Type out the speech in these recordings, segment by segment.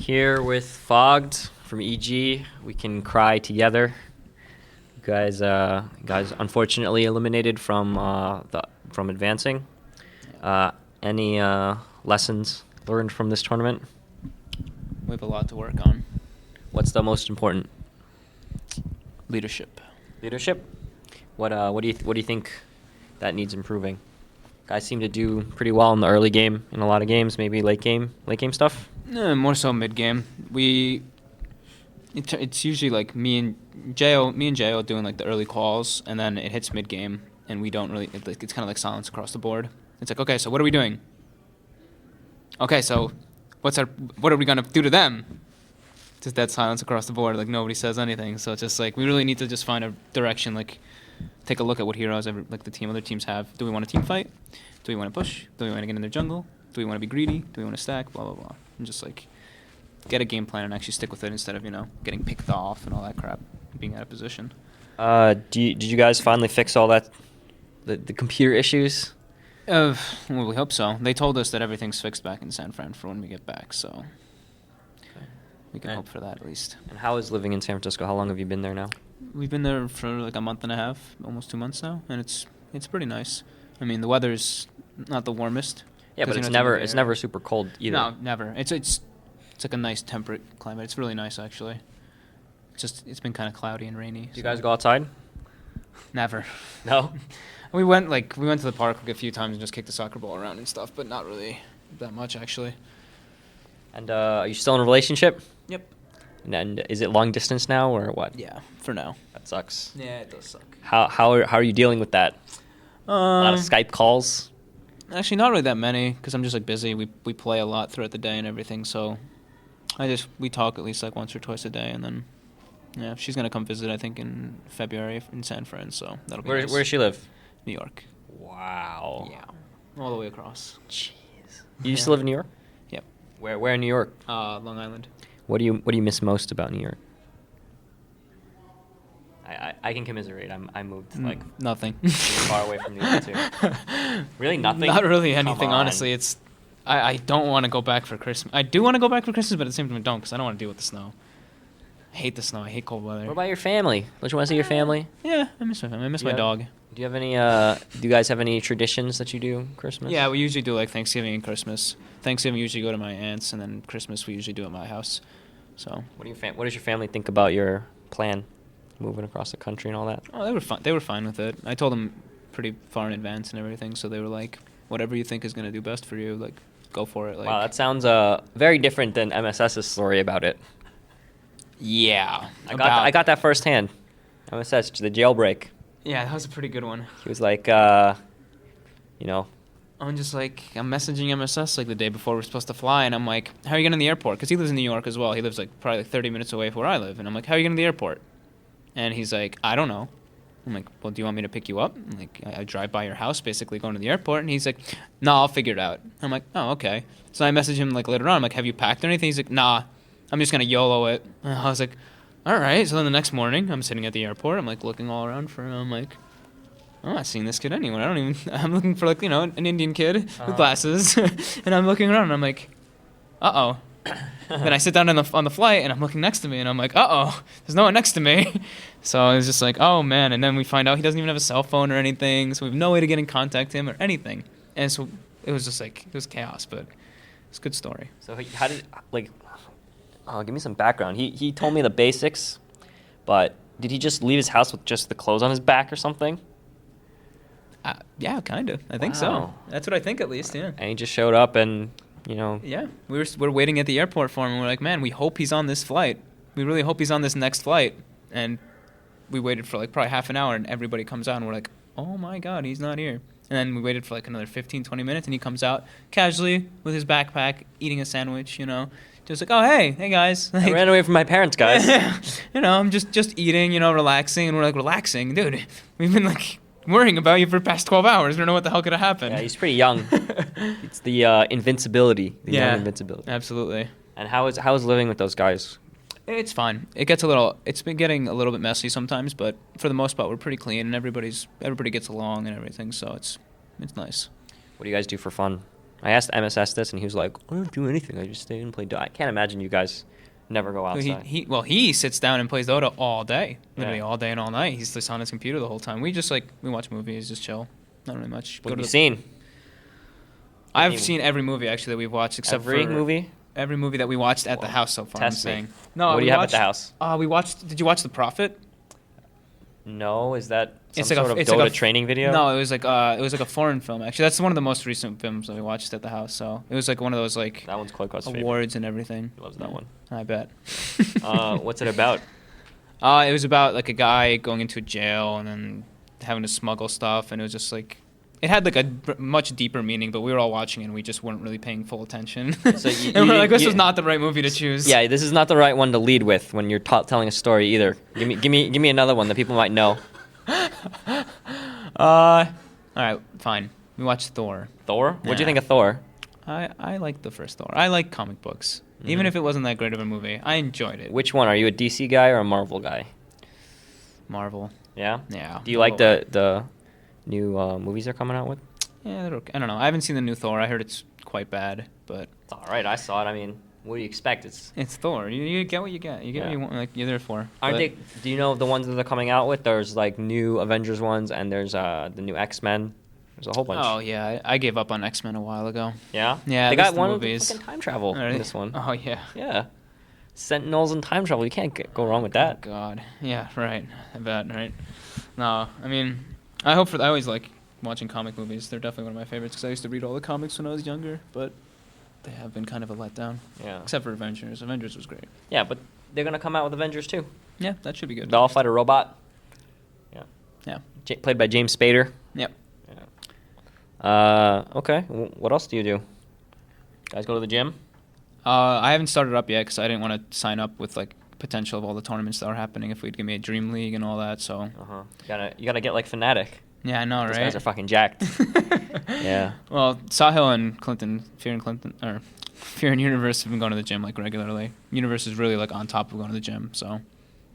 here with Fogged from EG. We can cry together. You guys, unfortunately eliminated from advancing. Any lessons learned from this tournament? We have a lot to work on. What's the most important? Leadership. Leadership. What do you think that needs improving? Guys seem to do pretty well in the early game in a lot of games. Maybe late game stuff. More so mid game. It's usually like me and Jo doing like the early calls, and then it hits mid game, and we don't really. It's kind of like silence across the board. It's like, okay, so what are we doing? Okay, so what are we gonna do to them? Just dead silence across the board. Like nobody says anything. So it's just like we really need to just find a direction. Like take a look at what heroes other teams have. Do we want a team fight? Do we want to push? Do we want to get in their jungle? Do we want to be greedy? Do we want to stack? Blah blah blah. And just like get a game plan and actually stick with it instead of getting picked off and all that crap, being out of position. Did you guys finally fix all that the computer issues? Well, we hope so. They told us that everything's fixed back in San Fran for when we get back, so we can hope for that at least. And how is living in San Francisco? How long have you been there now? We've been there for like a month and a half, almost 2 months now, and it's pretty nice. I mean, the weather's not the warmest. Yeah, but it's never super cold either. No, never. It's like a nice temperate climate. It's really nice actually. It's been kind of cloudy and rainy. Do you guys go outside? Never. No. We went to the park like a few times and just kicked the soccer ball around and stuff, but not really that much actually. And are you still in a relationship? Yep. And is it long distance now or what? Yeah, for now. That sucks. Yeah, it does suck. How are you dealing with that? A lot of Skype calls. Actually, not really that many because I'm just like busy. We play a lot throughout the day and everything, so we talk at least like once or twice a day, and then yeah, she's gonna come visit I think in February in San Fran, so that'll be nice. Where does she live? New York. Wow. Yeah, all the way across. Jeez. You used to live in New York? Yep. Where in New York? Long Island. What do you miss most about New York? I can commiserate. I moved like nothing. far away from New York too. Really nothing. Not really anything. Honestly, it's I don't want to go back for Christmas. I do want to go back for Christmas, but at the same time I don't because I don't want to deal with the snow. I hate the snow. I hate cold weather. What about your family? Don't you want to see your family? Yeah, I miss my family. I miss my dog. Do you have any? Do you guys have any traditions that you do Christmas? Yeah, we usually do like Thanksgiving and Christmas. Thanksgiving we usually go to my aunt's, and then Christmas we usually do at my house. So. What does your family think about your plan, moving across the country and all that? Oh, they were fine. They were fine with it. I told them pretty far in advance and everything, so they were like, "Whatever you think is gonna do best for you, like, go for it." Like, wow, that sounds very different than MSS's story about it. Yeah, I got that firsthand. MSS, the jailbreak. Yeah, that was a pretty good one. He was like, I'm just like, I'm messaging MSS like the day before we're supposed to fly, and I'm like, how are you getting to the airport? Because he lives in New York as well. He lives like probably like 30 minutes away from where I live. And I'm like, how are you getting to the airport? And he's like, I don't know. I'm like, well, do you want me to pick you up? I'm like, I drive by your house, basically going to the airport. And he's like, no, I'll figure it out. I'm like, oh, okay. So I message him like later on. I'm like, have you packed or anything? He's like, nah, I'm just going to YOLO it. And I was like, all right. So then the next morning, I'm sitting at the airport. I'm like looking all around for him. I'm like, I'm not seeing this kid anywhere. I'm looking for like, an Indian kid with glasses. And I'm looking around and I'm like, uh-oh. Then I sit down on the flight and I'm looking next to me and I'm like, uh-oh, there's no one next to me. So I was just like, oh man. And then we find out he doesn't even have a cell phone or anything. So we have no way to get in contact with him or anything. And so it was just like, it was chaos, but it's a good story. So how did, give me some background. He told me the basics, but did he just leave his house with just the clothes on his back or something? Yeah, kind of. I think so. That's what I think at least, yeah. And he just showed up and, Yeah, we're waiting at the airport for him, and we're like, man, we hope he's on this flight. We really hope he's on this next flight. And we waited for like probably half an hour, and everybody comes out, and we're like, oh my God, he's not here. And then we waited for like another 15, 20 minutes, and he comes out casually with his backpack, eating a sandwich, Just like, oh, hey guys. Like, I ran away from my parents, guys. I'm just eating, relaxing, and we're like, relaxing? Dude, we've been like worrying about you for the past 12 hours. I don't know what the hell could have happened. Yeah, he's pretty young. It's the invincibility. Young invincibility. Absolutely. And how is living with those guys? It's fine. It's been getting a little bit messy sometimes, but for the most part, we're pretty clean, and everybody gets along and everything, so it's nice. What do you guys do for fun? I asked MSS this, and he was like, "I don't do anything. I just stay and play Dota." I can't imagine you guys never go outside. He sits down and plays Dota all day, literally Yeah. all day and all night. He's just on his computer the whole time. We just we watch movies, just chill. Not really much. What have you seen? I've seen every movie actually that we've watched except Every for movie? every movie that we watched at the house so far. Test me. I'm saying. No, What do you have at the house? We watched. Did you watch The Prophet? No, is that some It's like sort of it's Dota like a training video? No, it was like a foreign film. Actually, that's one of the most recent films that we watched at the house. So it was like one of those like That one's Cloyd's favorite. awards and everything. He loves that one. I bet. What's it about? It was about like a guy going into a jail and then having to smuggle stuff, and it was just like it had like a much deeper meaning, but we were all watching it and we just weren't really paying full attention. So and we're like, this was not the right movie to choose. Yeah, this is not the right one to lead with when you're telling a story either. Give me another one that people might know. All right, fine. We watched Thor. Thor? What'd you Yeah. think of Thor? I liked the first Thor. I like comic books. Even if it wasn't that great of a movie, I enjoyed it. Which one? Are you a DC guy or a Marvel guy? Marvel. Yeah? Yeah. Do you like the new movies they're coming out with? Yeah, they're okay. I don't know. I haven't seen the new Thor. I heard it's quite bad, but It's all right. I saw it. I mean, what do you expect? It's it's Thor. You get what you get. You get what you want. Like you're there for. aren't But they? Do you know the ones that they're coming out with? There's like new Avengers ones, and there's the new X-Men. There's a whole bunch. Oh yeah, I gave up on X-Men a while ago. Yeah. Yeah, They just got the one movies. with fucking time travel in this one. Oh yeah. Yeah. Sentinels and time travel. You can't go wrong with Oh, that. God. Yeah. Right. I bet. Right. No. I mean, I always like watching comic movies. They're definitely one of my favorites because I used to read all the comics when I was younger, but they have been kind of a letdown. Yeah. Except for Avengers. Avengers was great. Yeah, but they're gonna come out with Avengers too. Yeah, that should be good. They all fight a robot. Yeah. Yeah. Played by James Spader. Yep. Okay. What else do you do? Guys go to the gym? I haven't started up yet because I didn't want to sign up with like potential of all the tournaments that are happening if we'd give me a dream league and all that. So You gotta get like Fnatic. yeah, I know, Those right? guys are fucking jacked. Yeah. Well, Sahil and Fear and Universe have been going to the gym like regularly. Universe is really like on top of going to the gym, so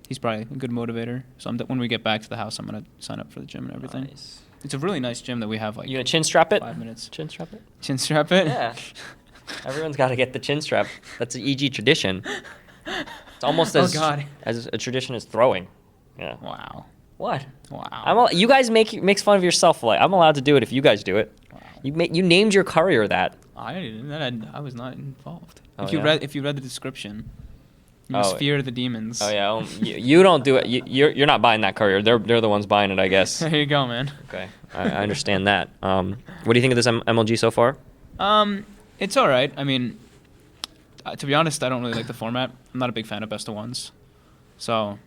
he's probably a good motivator. So when we get back to the house, I'm gonna sign up for the gym and everything. Nice. It's a really nice gym that we have. Like You gonna chin strap it? 5 minutes. Chin strap it? Chin strap it. Yeah. Everyone's got to get the chin strap. That's an EG tradition. It's almost as as a tradition as throwing. Yeah. Wow. What? Wow. You guys makes fun of yourself. Like I'm allowed to do it if you guys do it. Wow. You named your courier that. I was not involved. Oh, if you yeah? read the description, you must fear the demons. Oh yeah. You don't do it. You're not buying that courier. They're the ones buying it, I guess. There you go, man. Okay. I understand that. What do you think of this MLG so far? It's all right. I mean, to be honest, I don't really like the format. I'm not a big fan of best of ones, so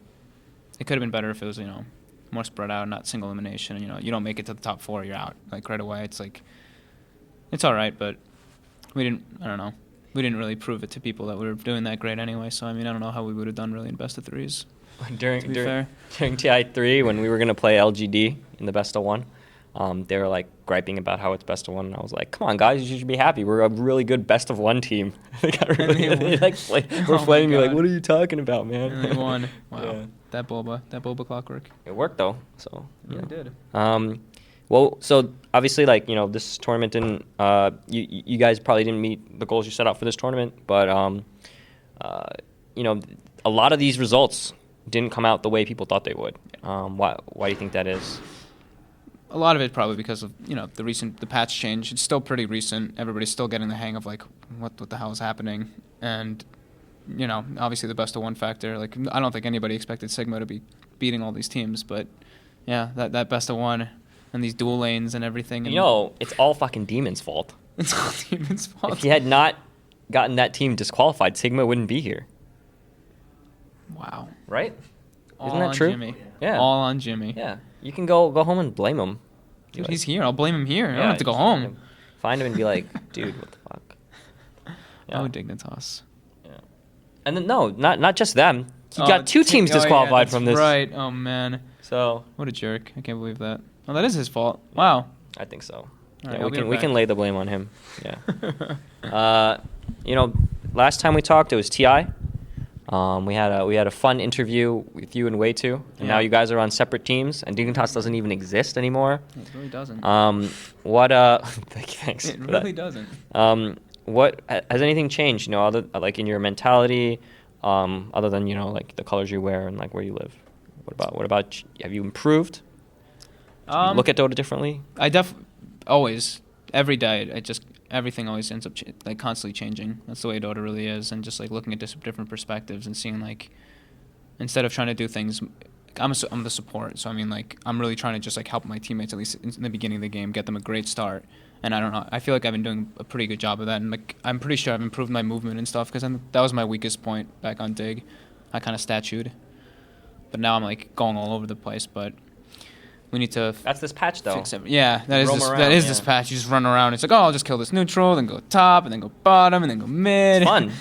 it could have been better if it was more spread out, not single elimination. You don't make it to the top 4, you're out like right away. It's like it's all right, but we didn't. I don't know. We didn't really prove it to people that we were doing that great anyway. So I mean, I don't know how we would have done really in best of 3s. During fair. during TI3 when we were gonna play LGD in the best of 1. They were like griping about how it's best of 1, and I was like, "Come on, guys, you should be happy. We're a really good best of 1 team." They got really, we're flaming me like, "What are you talking about, man?" And they won. Wow, Yeah. that boba clockwork. It worked though, so Yeah, it did. Well, so obviously, like this tournament didn't. You guys probably didn't meet the goals you set out for this tournament, but a lot of these results didn't come out the way people thought they would. Why do you think that is? A lot of it probably because of the patch change. It's still pretty recent. Everybody's still getting the hang of like what the hell is happening, and obviously the best of 1 factor. Like I don't think anybody expected Sigma to be beating all these teams, but yeah, that best of 1 and these dual lanes and everything. And It's all fucking Demon's fault. It's all Demon's fault. If you had not gotten that team disqualified, Sigma wouldn't be here. Wow. Right? All Isn't that on true? Jimmy. Yeah. All on Jimmy. Yeah. You can go home and blame him. Dude, he's here. I'll blame him here. I Yeah, don't have to go just home. Find him and be like, dude, what the fuck? Yeah. Oh, Dignitas. Yeah. And then not just them. He got 2 teams disqualified from this. Right. Oh man. So What a jerk. I can't believe that. Oh, that is his fault. Wow. I think so. All Yeah, right, I'll be we right can back. lay the blame on him. Yeah. Last time we talked, it was TI. We had a fun interview with you and Way 2, and now you guys are on separate teams, and Dignitas doesn't even exist anymore. It really doesn't. Thanks. It really doesn't. What has anything changed? Other like in your mentality, other than like the colors you wear and like where you live. What about have you improved? Look at Dota differently? I always every day. Everything always ends up like constantly changing. That's the way Dota really is, and just like looking at different perspectives and seeing like instead of trying to do things. I'm the support, so I mean like I'm really trying to just like help my teammates at least in the beginning of the game, get them a great start. And I don't know. I feel like I've been doing a pretty good job of that, and like I'm pretty sure I've improved my movement and stuff because that was my weakest point back on Dig. I kind of statued, but now I'm like going all over the place. But we need to. That's this patch though. Fix yeah, that is this patch. You just run around. It's like, oh, I'll just kill this neutral, then go top, and then go bottom, and then go mid. It's fun.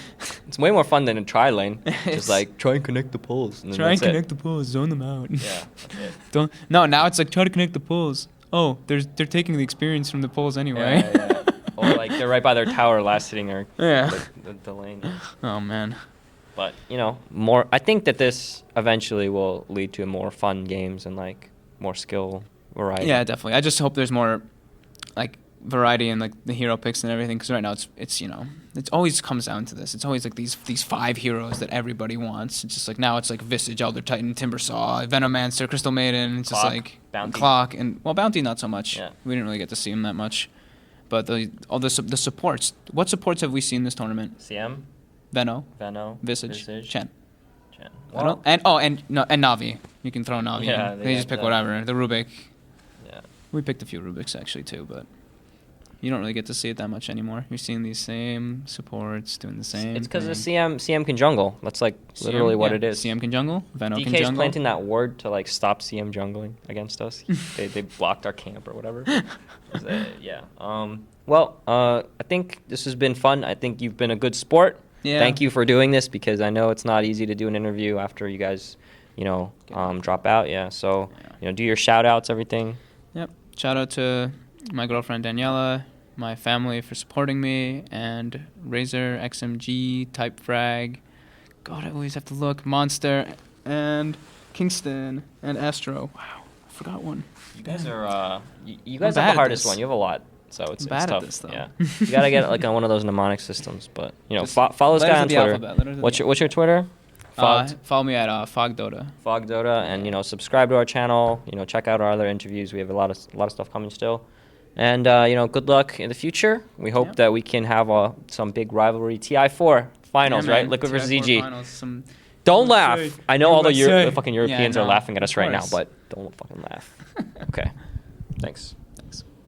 It's way more fun than a tri lane. Just like try and connect the poles. And try and connect the poles. Zone them out. Yeah. That's it. Now it's like try to connect the poles. Oh, they're taking the experience from the poles anyway. Yeah. Or like they're right by their tower, last hitting or the lane. Oh man. But more. I think that this eventually will lead to more fun games and like more skill variety. Yeah, definitely. I just hope there's more like variety in like the hero picks and everything. Because right now it's it always comes down to this. It's always like these 5 heroes that everybody wants. It's just like now it's like Visage, Elder Titan, Timbersaw, Venomancer, Crystal Maiden. It's Clock, just like Bounty. Clock and Bounty not so much. Yeah. We didn't really get to see him that much. But the supports. What supports have we seen this tournament? CM, Veno, Visage, Chen. Well, and Navi. You can throw Navi. Yeah, in. They just pick whatever. The Rubik. Yeah. We picked a few Rubiks actually too, but you don't really get to see it that much anymore. You're seeing these same supports doing the same. It's because the CM can jungle. That's like literally what it is. CM can jungle. Veno can DK's jungle. planting that word to like stop CM jungling against us. they blocked our camp or whatever. Yeah. Well, I think this has been fun. I think you've been a good sport. Yeah. Thank you for doing this because I know it's not easy to do an interview after you guys, drop out. Yeah. So, do your shout outs, everything. Yep. Shout out to my girlfriend Daniela, my family for supporting me, and Razor, XMG, Type Frag. God, I always have to look. Monster, and Kingston, and Astro. Wow, I forgot one. You guys are you guys have the hardest one. You have a lot. So it's bad tough. At this, though. Yeah. You gotta get like on one of those mnemonic systems. But follow this guy on Twitter. What's your Twitter? Follow me at Fogged Dota. Fogged Dota, and subscribe to our channel. Check out our other interviews. We have a lot of stuff coming still. And good luck in the future. We hope that we can have some big rivalry. TI4 finals, right? Liquid versus EG. Finals, don't laugh. I know all the fucking Europeans are laughing at us right now, but don't fucking laugh. Okay. Thanks.